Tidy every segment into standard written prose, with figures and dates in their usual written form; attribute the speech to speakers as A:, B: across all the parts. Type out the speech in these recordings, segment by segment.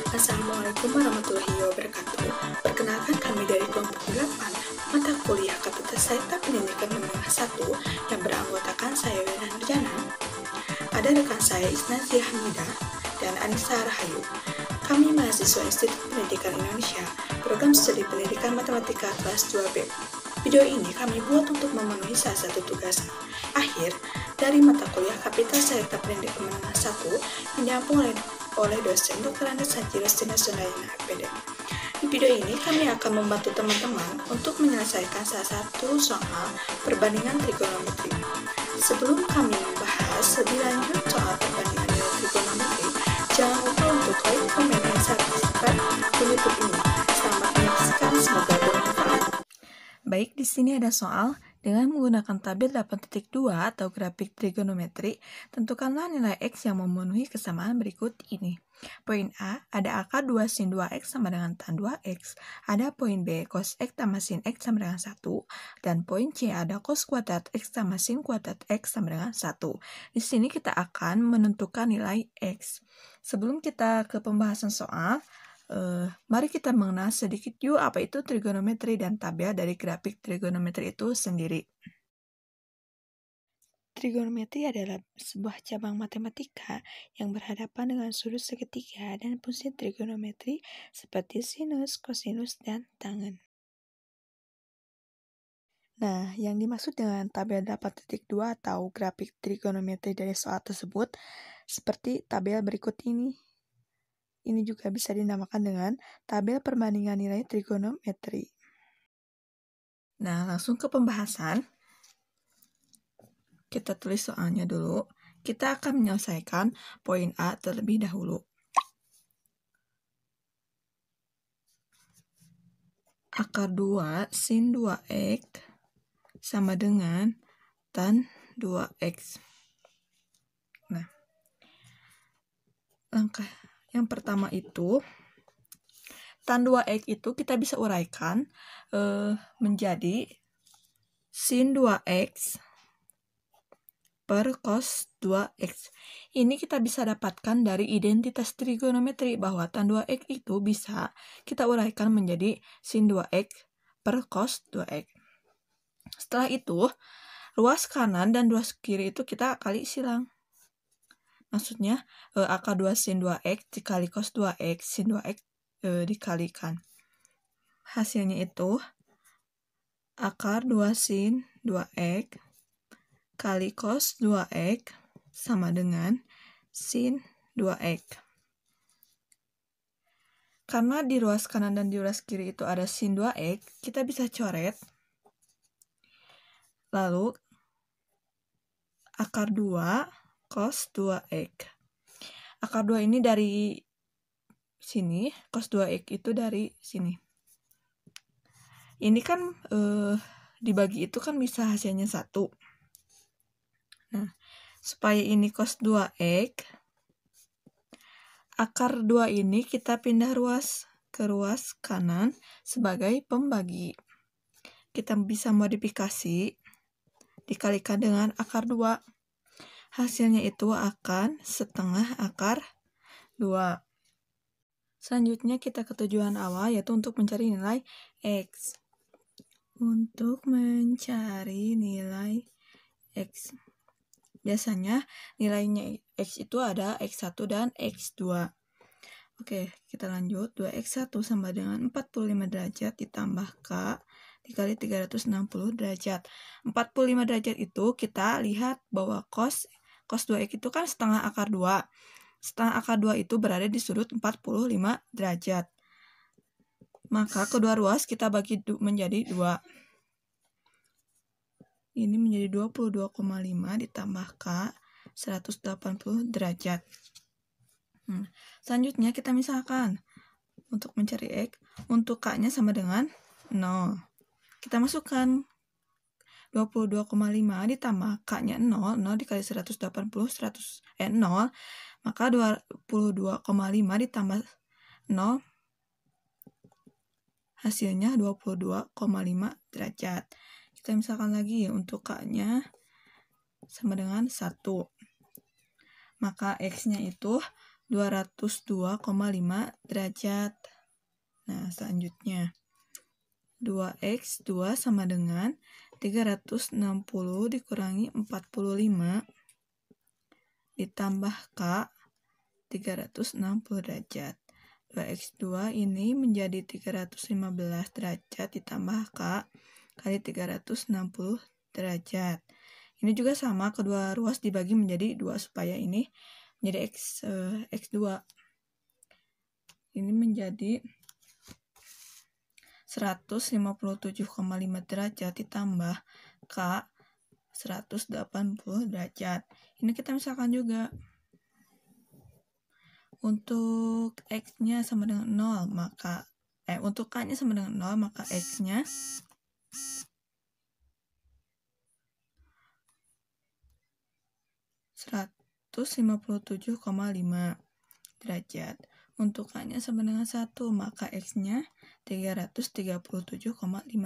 A: Assalamualaikum warahmatullahi wabarakatuh. Perkenalkan kami dari kelompok 8 mata kuliah Kapita Saikta Pendidikan Menengah 1 yang beranggotakan saya Wena Nurjana. Ada rekan saya Isnazia Hamidah dan Anissa Rahayu. Kami mahasiswa Institut Pendidikan Indonesia, Program Studi Pendidikan Matematika kelas 2B. Video ini kami buat untuk memenuhi salah satu tugas akhir dari mata kuliah Kapita Saikta Pendidikan Menengah 1 yang diampu oleh dosen Dr. Andes Haji Rostina Sundayana FPD. Di video ini kami akan membantu teman-teman untuk menyelesaikan salah satu soal perbandingan trigonometri. Sebelum kami membahas lebih lanjut soal perbandingan nilai trigonometri, jangan lupa untuk like, komen, dan subscribe akun YouTube ini. Selamat menyaksikan, semoga bermanfaat.
B: Baik, di sini ada soal. Dengan menggunakan tabel 8.2 atau grafik trigonometri, tentukanlah nilai X yang memenuhi kesamaan berikut ini. Poin A, ada akar 2 sin 2X sama dengan tan 2X. Ada poin B, cos X tambah sin X sama dengan 1. Dan poin C, ada cos kuadrat X tambah sin kuadrat X sama dengan 1. Di sini kita akan menentukan nilai X. Sebelum kita ke pembahasan soal, mari kita mengenal sedikit yuk apa itu trigonometri dan tabel dari grafik trigonometri itu sendiri.
A: Trigonometri adalah sebuah cabang matematika yang berhadapan dengan sudut segitiga dan fungsi trigonometri seperti sinus, kosinus, dan tangen.
B: Nah, yang dimaksud dengan tabel 8.2 atau grafik trigonometri dari soal tersebut seperti tabel berikut ini. Ini juga bisa dinamakan dengan tabel perbandingan nilai trigonometri. Nah, langsung ke pembahasan. Kita tulis soalnya dulu. Kita akan menyelesaikan poin A terlebih dahulu. Akar 2 sin 2X sama dengan tan 2X. Nah, langkah yang pertama itu, tan 2X itu kita bisa uraikan menjadi sin 2X per cos 2X. Ini kita bisa dapatkan dari identitas trigonometri bahwa tan 2X itu bisa kita uraikan menjadi sin 2X per cos 2X. Setelah itu, ruas kanan dan ruas kiri itu kita kali silang. Maksudnya, akar 2 sin 2X dikali cos 2X, sin 2X dikalikan. Hasilnya itu, akar 2 sin 2X kali cos 2X sama dengan sin 2X. Karena di ruas kanan dan di ruas kiri itu ada sin 2X, kita bisa coret. Lalu, akar 2 cos 2X. Akar 2 ini dari sini, cos 2X itu dari sini. Ini kan dibagi itu kan bisa hasilnya 1. Nah, supaya ini cos 2X, akar 2 ini kita pindah ruas ke ruas kanan sebagai pembagi. Kita bisa modifikasi dikalikan dengan akar 2. Hasilnya itu akan setengah akar 2. Selanjutnya kita ke tujuan awal, yaitu untuk mencari nilai X. Untuk mencari nilai X. Biasanya nilainya X itu ada X1 dan X2. Oke, kita lanjut. 2X1 sama dengan 45 derajat ditambah K dikali 360 derajat. 45 derajat itu kita lihat bahwa cos 2X itu kan setengah akar 2. Setengah akar 2 itu berada di sudut 45 derajat. Maka kedua ruas kita bagi menjadi 2. Ini menjadi 22,5 ditambah K 180 derajat. Selanjutnya kita misalkan untuk mencari X, untuk K-nya sama dengan 0. Kita masukkan 22,5 ditambah K-nya 0, 0 dikali 180, 0, maka 22,5 ditambah 0, hasilnya 22,5 derajat. Kita misalkan lagi untuk K-nya sama dengan 1. Maka X-nya itu 202,5 derajat. Nah, selanjutnya 2X 2 sama dengan 360 dikurangi 45 ditambah K 360 derajat. 2X2 ini menjadi 315 derajat ditambah K kali 360 derajat. Ini juga sama, kedua ruas dibagi menjadi 2 supaya ini menjadi X2. Ini menjadi 157,5 derajat ditambah K 180 derajat. Ini kita misalkan juga. Untuk X-nya sama dengan 0, maka untuk K-nya sama dengan 0, maka X-nya 157,5 derajat. Untuk K-nya sama dengan 1, maka X-nya 337,5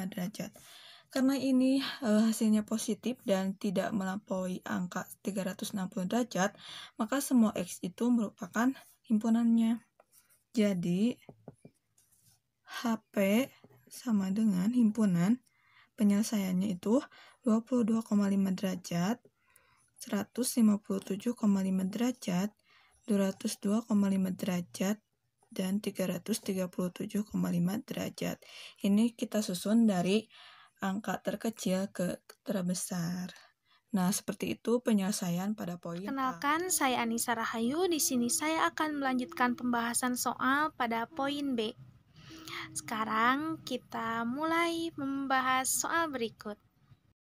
B: derajat. Karena ini hasilnya positif dan tidak melampaui angka 360 derajat, maka semua X itu merupakan himpunannya. Jadi, HP sama dengan himpunan penyelesaiannya itu 22,5 derajat, 157,5 derajat, 202,5 derajat, dan 337,5 derajat. Ini kita susun dari angka terkecil ke terbesar. Nah, seperti itu penyelesaian pada poin A.
C: Kenalkan, saya Anissa Rahayu. Di sini saya akan melanjutkan pembahasan soal pada poin B. Sekarang kita mulai membahas soal berikut.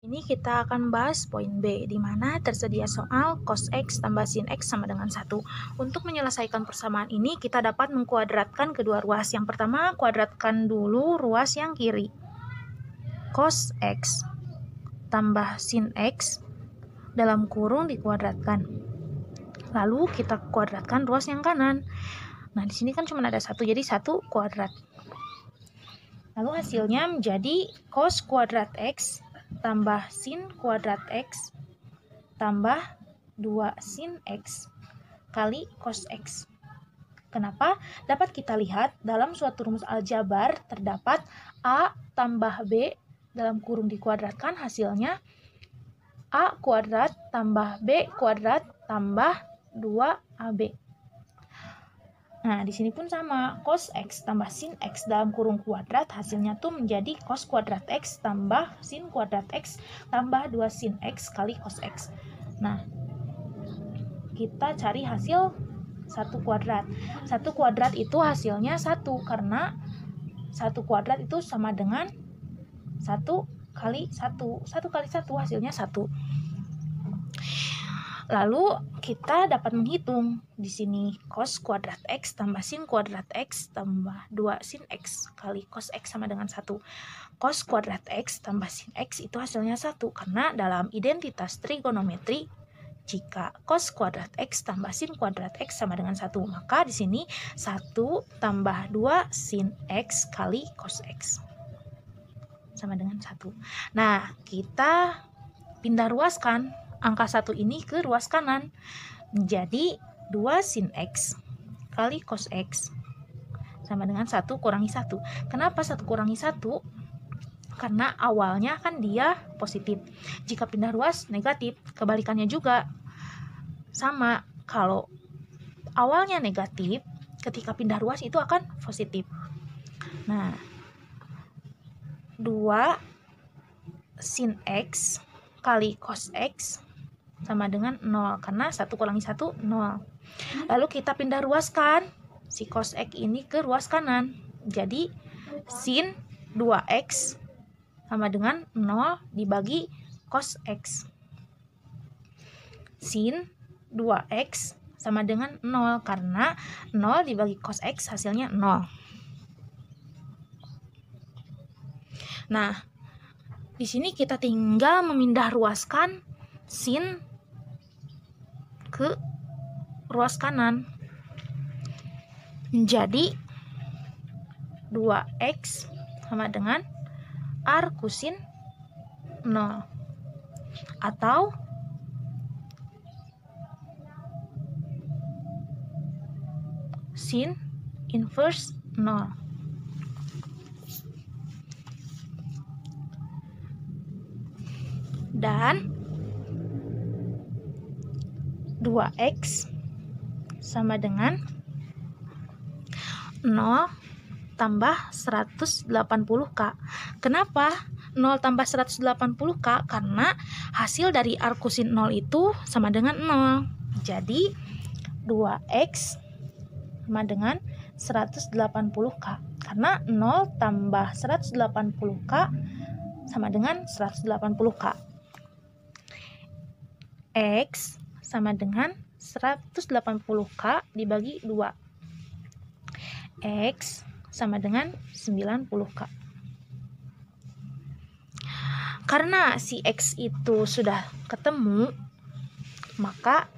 C: Ini kita akan bahas poin B, di mana tersedia soal cos X tambah sin X sama dengan 1. Untuk menyelesaikan persamaan ini, kita dapat mengkuadratkan kedua ruas. Yang pertama, kuadratkan dulu ruas yang kiri. Cos X tambah sin X dalam kurung dikuadratkan. Lalu kita kuadratkan ruas yang kanan. Nah, di sini kan cuma ada 1, jadi 1 kuadrat. Lalu hasilnya menjadi cos kuadrat X tambah sin kuadrat X tambah 2 sin X kali cos X. Kenapa? Dapat kita lihat dalam suatu rumus aljabar terdapat A tambah B dalam kurung dikuadratkan, hasilnya A kuadrat tambah B kuadrat tambah 2AB. Nah, di sini pun sama, cos X tambah sin X dalam kurung kuadrat, hasilnya tuh menjadi cos kuadrat X tambah sin kuadrat X tambah 2 sin X kali cos X. Nah, kita cari hasil 1 kuadrat. 1 kuadrat itu hasilnya 1, karena 1 kuadrat itu sama dengan 1 kali 1. 1 kali 1 hasilnya 1. Lalu kita dapat menghitung di sini cos kuadrat X tambah sin kuadrat X tambah 2 sin X kali cos X sama dengan 1. Cos kuadrat X tambah sin X itu hasilnya 1, karena dalam identitas trigonometri jika cos kuadrat X tambah sin kuadrat X sama dengan 1, maka di sini 1 tambah 2 sin X kali cos X sama dengan 1. Nah, kita pindah ruaskan angka 1 ini ke ruas kanan, menjadi 2 sin X kali cos X sama dengan 1 kurangi 1. Kenapa 1 kurangi 1? Karena awalnya kan dia positif. Jika pindah ruas negatif, kebalikannya juga sama. Kalau awalnya negatif, ketika pindah ruas itu akan positif. Nah, 2 sin X kali cos X sama dengan 0, karena 1 kurangi 1, 0. Lalu kita pindah ruaskan si cos X ini ke ruas kanan. Jadi, sin 2X sama dengan 0 dibagi cos X. Sin 2X sama dengan 0, karena 0 dibagi cos X hasilnya 0. Nah, di sini kita tinggal memindah ruaskan sin ke ruas kanan. Menjadi 2X sama dengan arkusin 0 atau sin inverse 0. Dan 2x sama dengan 0 tambah 180K. Kenapa 0 tambah 180K? Karena hasil dari arkusin 0 itu sama dengan 0. Jadi 2x sama dengan 180K. Karena 0 tambah 180K sama dengan 180K. X sama dengan 180K dibagi 2. X sama dengan 90K. Karena si X itu sudah ketemu, maka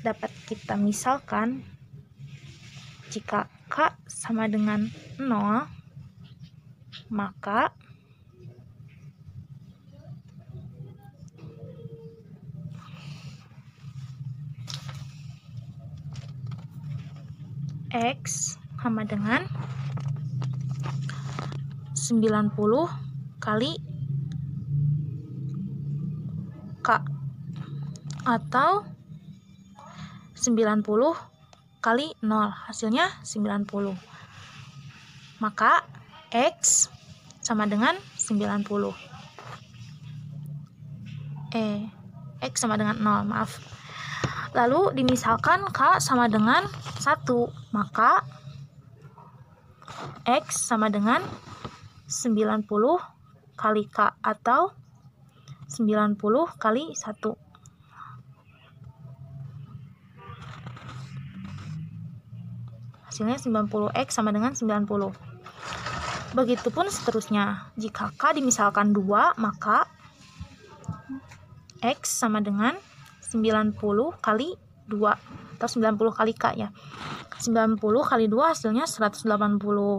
C: dapat kita misalkan jika K sama dengan 0, maka X sama dengan 90 kali K atau 90 kali 0, hasilnya 90. Maka X sama dengan 90. X sama dengan 0, maaf. Lalu dimisalkan K sama dengan 1, maka X sama dengan 90 kali K atau 90 kali 1. Hasilnya 90X sama dengan 90. Begitupun seterusnya. Jika K dimisalkan 2, maka X sama dengan 90 kali 2 atau 90 kali K ya. 90 kali 2 hasilnya 180,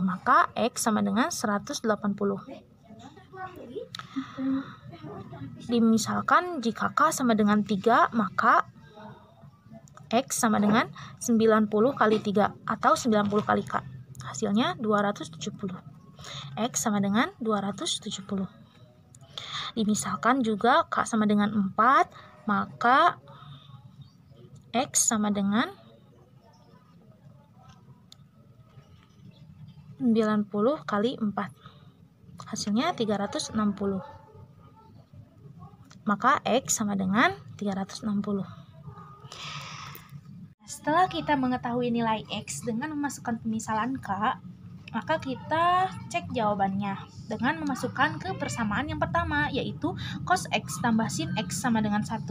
C: maka X sama dengan 180. Dimisalkan jika K sama dengan 3, maka X sama dengan 90 kali 3 atau 90 kali K. Hasilnya 270. X sama dengan 270. Dimisalkan juga K sama dengan 4, maka X sama dengan 90 kali 4. Hasilnya 360. Maka X sama dengan 360. Setelah kita mengetahui nilai X dengan memasukkan pemisalan K, maka kita cek jawabannya dengan memasukkan ke persamaan yang pertama, yaitu cos X tambah sin X sama dengan 1.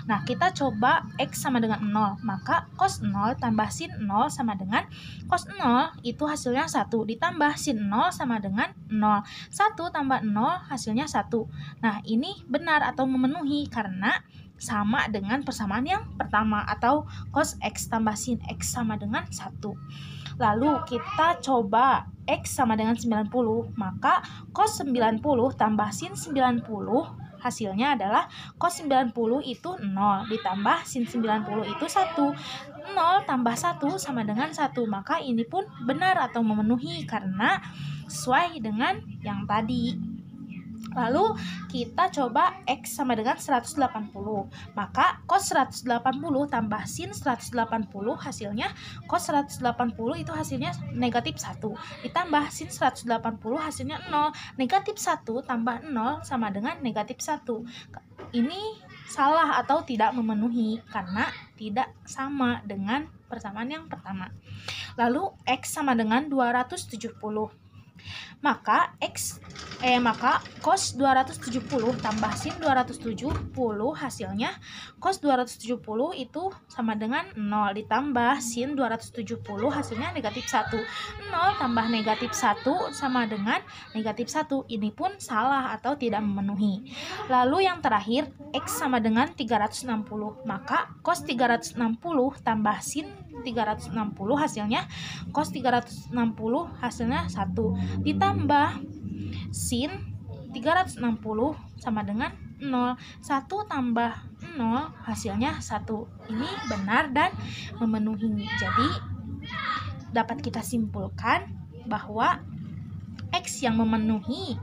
C: Nah, kita coba X sama dengan 0, maka cos 0 tambah sin 0 sama dengan cos 0, itu hasilnya 1, ditambah sin 0 sama dengan 0. 1 tambah 0 hasilnya 1. Nah, ini benar atau memenuhi karena sama dengan persamaan yang pertama, atau cos X tambah sin X sama dengan 1. Lalu kita coba X sama dengan 90, maka cos 90 tambah sin 90 hasilnya adalah cos 90 itu 0 ditambah sin 90 itu 1. 0 tambah 1 sama dengan 1, maka ini pun benar atau memenuhi karena sesuai dengan yang tadi. Lalu kita coba X sama dengan 180, maka cos 180 tambah sin 180 hasilnya cos 180 itu hasilnya negatif 1, ditambah sin 180 hasilnya 0. Negatif 1 tambah 0 sama dengan negatif 1. Ini salah atau tidak memenuhi karena tidak sama dengan persamaan yang pertama. Lalu X sama dengan 270. Maka cos 270 tambah sin 270 hasilnya cos 270 itu sama dengan 0 ditambah sin 270 hasilnya negatif 1. 0 tambah negatif 1 sama dengan negatif 1. Ini pun salah atau tidak memenuhi. Lalu yang terakhir X sama dengan 360. Maka cos 360 tambah sin 360 hasilnya cos 360 hasilnya 1 ditambah sin 360 sama dengan 0. 1 tambah 0 hasilnya 1. Ini benar dan memenuhi. Jadi dapat kita simpulkan bahwa X yang memenuhi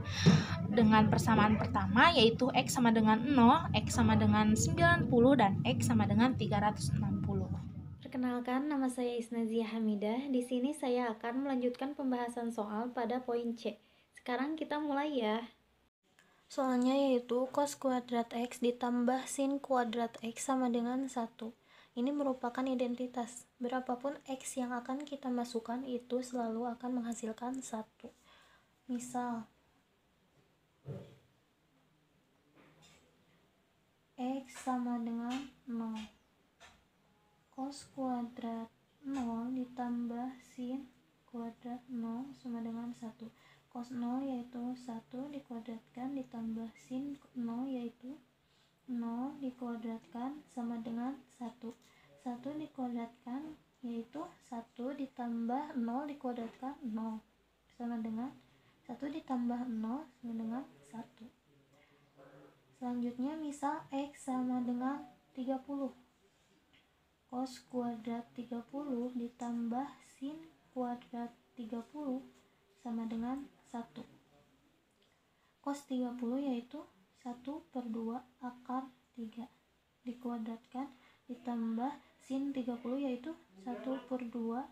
C: dengan persamaan pertama yaitu X sama dengan 0, X sama dengan 90, dan X sama dengan 360.
D: Perkenalkan, nama saya Isnazia Hamidah. Di sini saya akan melanjutkan pembahasan soal pada poin C. Sekarang kita mulai ya. Soalnya yaitu cos kuadrat X ditambah sin kuadrat X sama dengan 1. Ini merupakan identitas. Berapapun X yang akan kita masukkan itu selalu akan menghasilkan 1. Misal, X sama dengan 0. Cos kuadrat 0 ditambah sin kuadrat 0 sama dengan 1. Cos 0 yaitu 1 dikuadratkan ditambah sin 0 yaitu 0 dikuadratkan sama dengan 1. 1 dikuadratkan yaitu 1 ditambah 0 dikuadratkan 0 sama dengan 1 ditambah 0 sama dengan 1. Selanjutnya misal X sama dengan 30. Cos kuadrat 30 ditambah sin kuadrat 30 sama dengan 1. Cos 30 yaitu 1/2 akar 3 dikuadratkan ditambah sin 30 yaitu 1/2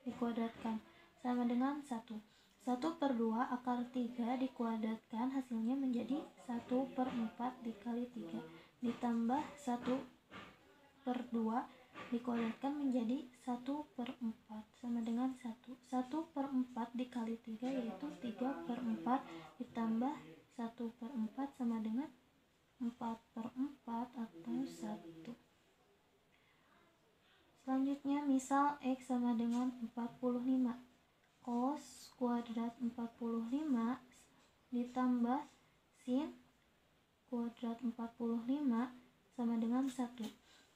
D: dikuadratkan sama dengan 1. 1/2 akar 3 dikuadratkan hasilnya menjadi 1/4 dikali 3 ditambah 1/2 dikuadratkan menjadi 1/4 sama dengan 1. 1/4 dikali 3 yaitu 3/4 ditambah 1/4 sama dengan 4/4 atau 1. Selanjutnya misal X sama dengan 45. Cos kuadrat 45 ditambah sin kuadrat 45 sama dengan 1.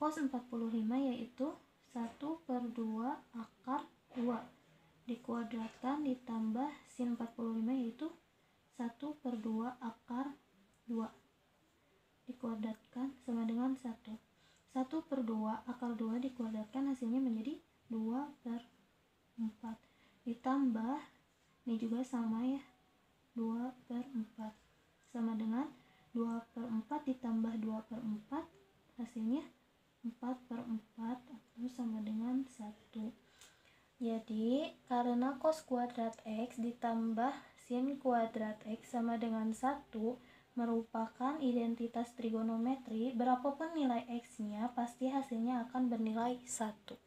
D: Cos 45 yaitu 1/2 akar 2 dikuadratkan ditambah sin 45 yaitu 1/2 akar 2 dikuadratkan sama dengan 1. 1/2 akar 2 dikuadratkan hasilnya menjadi 2/4 ditambah, ini juga sama ya, 2/4 sama dengan 2/4 ditambah 2/4 hasilnya 4/4 atau sama dengan 1. Jadi karena cos kuadrat X ditambah sin kuadrat X sama dengan 1 merupakan identitas trigonometri, berapapun nilai X nya pasti hasilnya akan bernilai 1.